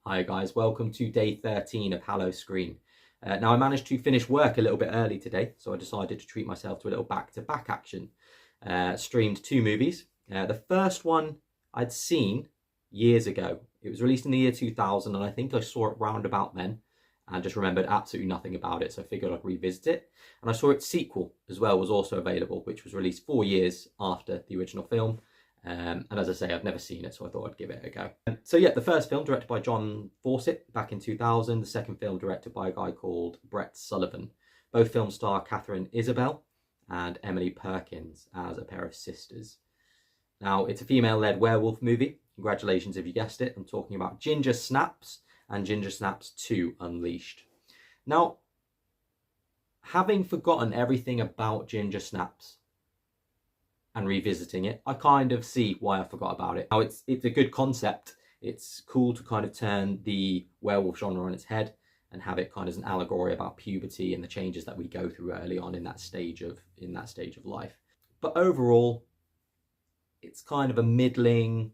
Hi guys, welcome to day 13 of Hallowscreen. Now I managed to finish work a little bit early today, so I decided to treat myself to a little back-to-back action. Streamed two movies. The first one I'd seen years ago. It was released in the year 2000 and I think I saw it round about then and just remembered absolutely nothing about it, so I figured I'd revisit it. And I saw its sequel as well was also available, which was released 4 years after the original film. And as I say, I've never seen it, so I thought I'd give it a go. So yeah, the first film directed by John Fawcett back in 2000. The second film directed by a guy called Brett Sullivan. Both films star Catherine Isabelle and Emily Perkins as a pair of sisters. Now, it's a female-led werewolf movie. Congratulations if you guessed it. I'm talking about Ginger Snaps and Ginger Snaps 2 Unleashed. Now, having forgotten everything about Ginger Snaps and revisiting it, I kind of see why I forgot about it. Now, it's a good concept. It's cool to kind of turn the werewolf genre on its head and have it kind of as an allegory about puberty and the changes that we go through early on in that stage of life. But overall, it's kind of a middling,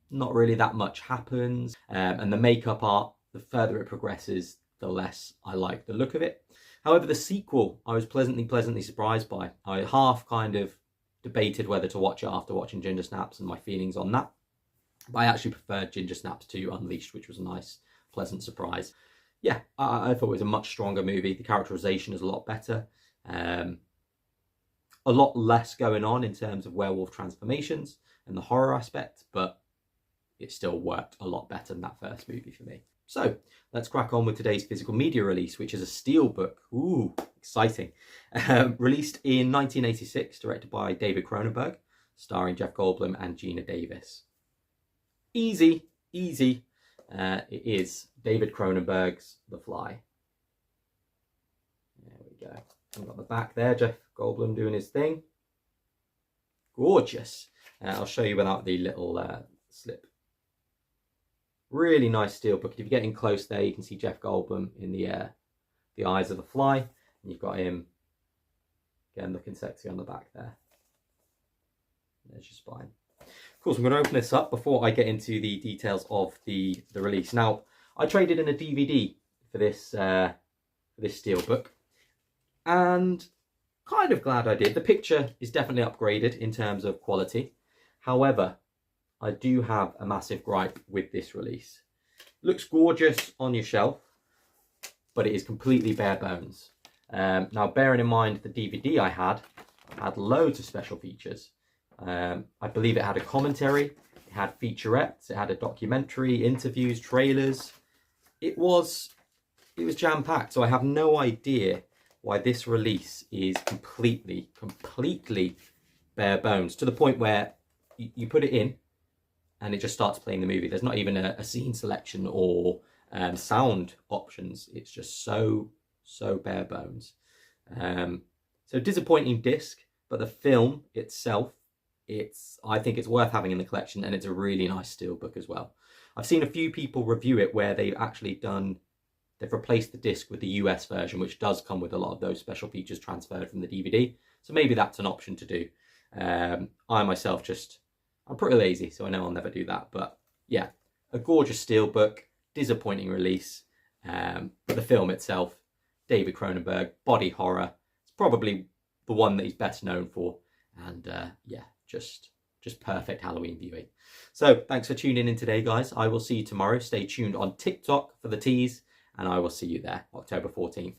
not really that much happens. And the makeup art, the further it progresses, the less I like the look of it. However, the sequel, I was pleasantly surprised by. I half kind of debated whether to watch it after watching Ginger Snaps and my feelings on that. But I actually preferred Ginger Snaps 2 Unleashed, which was a nice, pleasant surprise. Yeah, I thought it was a much stronger movie. The characterization is a lot better. A lot less going on in terms of werewolf transformations and the horror aspect, but it still worked a lot better than that first movie for me. So let's crack on with today's physical media release, which is a steelbook. Ooh, exciting. Released in 1986, directed by David Cronenberg, starring Jeff Goldblum and Gina Davis. Easy. It is David Cronenberg's The Fly. There we go. I've got the back there, Jeff Goldblum doing his thing. Gorgeous. I'll show you without the little slip. Really nice steelbook. If you're getting close there, you can see Jeff Goldblum in the eyes of the fly. And you've got him, again, looking sexy on the back there. There's your spine. Of course, I'm going to open this up before I get into the details of the release. Now, I traded in a DVD for this steelbook. And kind of glad I did. The picture is definitely upgraded in terms of quality. However, I do have a massive gripe with this release. It looks gorgeous on your shelf, but it is completely bare bones. Now, bearing in mind the DVD I had loads of special features. I believe it had a commentary, it had featurettes, it had a documentary, interviews, trailers. It was jam-packed, so I have no idea why this release is completely bare bones, to the point where you put it in and it just starts playing the movie. There's not even a scene selection or sound options. It's just so bare bones. So disappointing disc, but the film itself, I think it's worth having in the collection, and it's a really nice steelbook as well. I've seen a few people review it where they've replaced the disc with the US version, which does come with a lot of those special features transferred from the DVD. So maybe that's an option to do. I myself I'm pretty lazy, so I know I'll never do that. But yeah, a gorgeous steelbook, disappointing release. But the film itself, David Cronenberg, body horror. It's probably the one that he's best known for. And yeah, just perfect Halloween viewing. So thanks for tuning in today, guys. I will see you tomorrow. Stay tuned on TikTok for the tease, and I will see you there, October 14th.